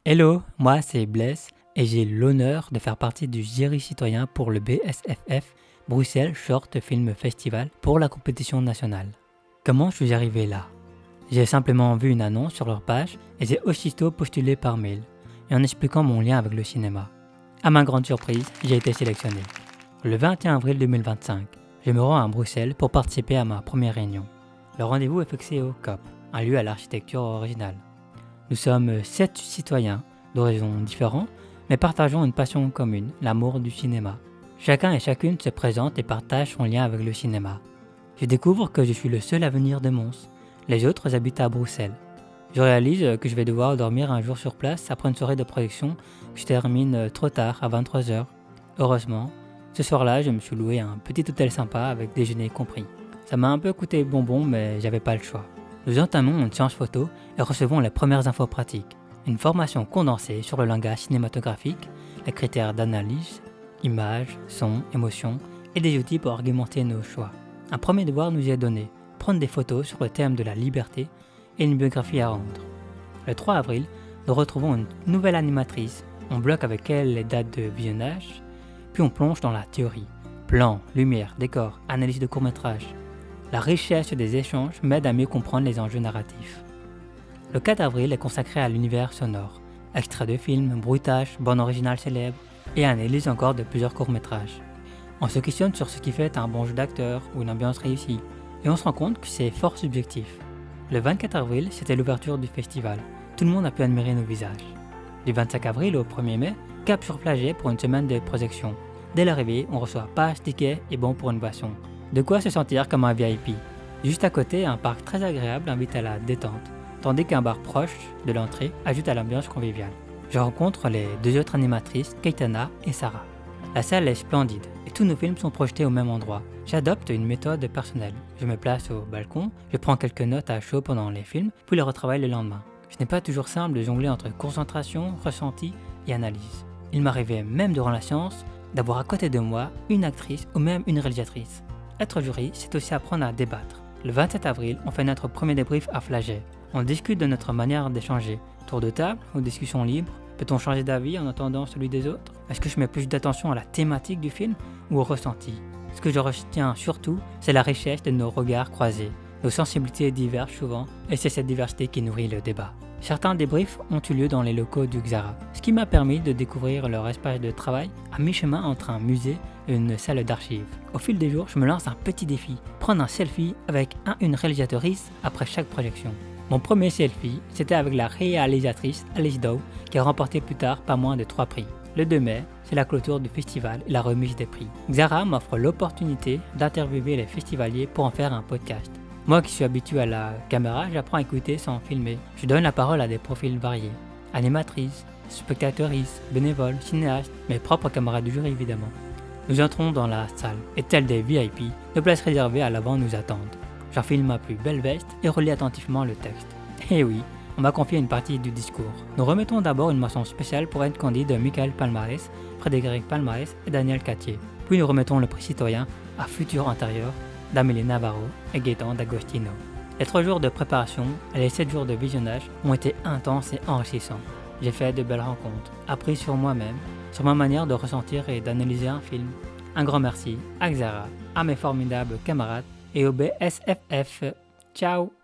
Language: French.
Hello, moi c'est Blaise et j'ai l'honneur de faire partie du jury citoyen pour le BSFF, Bruxelles Short Film Festival, pour la compétition nationale. Comment je suis arrivé là? J'ai simplement vu une annonce sur leur page et j'ai aussitôt postulé par mail, et en expliquant mon lien avec le cinéma. À ma grande surprise, j'ai été sélectionné. Le 21 avril 2025, je me rends à Bruxelles pour participer à ma première réunion. Le rendez-vous est fixé au COP, un lieu à l'architecture originale. Nous sommes 7 citoyens d'horizons différents, mais partageons une passion commune, l'amour du cinéma. Chacun et chacune se présente et partage son lien avec le cinéma. Je découvre que je suis le seul à venir de Mons. Les autres habitent à Bruxelles. Je réalise que je vais devoir dormir un jour sur place après une soirée de projection que je termine trop tard, à 23h. Heureusement, ce soir-là, je me suis loué un petit hôtel sympa avec déjeuner compris. Ça m'a un peu coûté bonbon, mais j'avais pas le choix. Nous entamons une séance photo et recevons les premières infos pratiques. Une formation condensée sur le langage cinématographique, les critères d'analyse, images, sons, émotions et des outils pour argumenter nos choix. Un premier devoir nous est donné, prendre des photos sur le thème de la liberté et une biographie à rendre. Le 3 avril, nous retrouvons une nouvelle animatrice, on bloque avec elle les dates de visionnage, puis on plonge dans la théorie. Plan, lumière, décor, analyse de court-métrage. La richesse des échanges m'aide à mieux comprendre les enjeux narratifs. Le 4 avril est consacré à l'univers sonore, extraits de films, bruitages, bandes originales célèbres et analyse encore de plusieurs courts-métrages. On se questionne sur ce qui fait un bon jeu d'acteur ou une ambiance réussie, et on se rend compte que c'est fort subjectif. Le 24 avril, c'était l'ouverture du festival. Tout le monde a pu admirer nos visages. Du 25 avril au 1er mai, cap sur Flagey pour une semaine de projection. Dès l'arrivée, on reçoit passe, ticket et bon pour une boisson. De quoi se sentir comme un VIP. Juste à côté, un parc très agréable invite à la détente, tandis qu'un bar proche de l'entrée ajoute à l'ambiance conviviale. Je rencontre les deux autres animatrices, Keitana et Sarah. La salle est splendide et tous nos films sont projetés au même endroit. J'adopte une méthode personnelle. Je me place au balcon, je prends quelques notes à chaud pendant les films, puis les retravaille le lendemain. Ce n'est pas toujours simple de jongler entre concentration, ressenti et analyse. Il m'arrivait même durant la séance d'avoir à côté de moi une actrice ou même une réalisatrice. Être jury, c'est aussi apprendre à débattre. Le 27 avril, on fait notre premier débrief à Flagey. On discute de notre manière d'échanger. Tour de table ou discussion libre. Peut-on changer d'avis en attendant celui des autres? Est-ce que je mets plus d'attention à la thématique du film ou au ressenti? Ce que je retiens surtout, c'est la richesse de nos regards croisés. Nos sensibilités divergent souvent et c'est cette diversité qui nourrit le débat. Certains débriefs ont eu lieu dans les locaux du Xara, ce qui m'a permis de découvrir leur espace de travail à mi-chemin entre un musée et une salle d'archives. Au fil des jours, je me lance un petit défi, prendre un selfie avec une réalisatrice après chaque projection. Mon premier selfie, c'était avec la réalisatrice Alice Dow, qui a remporté plus tard pas moins de 3 prix. Le 2 mai, c'est la clôture du festival et la remise des prix. Xara m'offre l'opportunité d'interviewer les festivaliers pour en faire un podcast. Moi qui suis habitué à la caméra, j'apprends à écouter sans filmer. Je donne la parole à des profils variés. Animatrices, spectatrices, bénévoles, cinéastes, mes propres camarades du jury évidemment. Nous entrons dans la salle et tels des VIP, nos places réservées à l'avant nous attendent. J'enfile ma plus belle veste et relis attentivement le texte. Et oui, on m'a confié une partie du discours. Nous remettons d'abord une mention spéciale pour être candidat de Michael Palmares, Frédéric Palmares et Daniel Cattier. Puis nous remettons le prix citoyen à Futur Intérieur d'Amélie Navarro et Gaëtan D'Agostino. Les 3 jours de préparation et les 7 jours de visionnage ont été intenses et enrichissants. J'ai fait de belles rencontres, appris sur moi-même, sur ma manière de ressentir et d'analyser un film. Un grand merci à Xara, à mes formidables camarades et au BSFF. Ciao!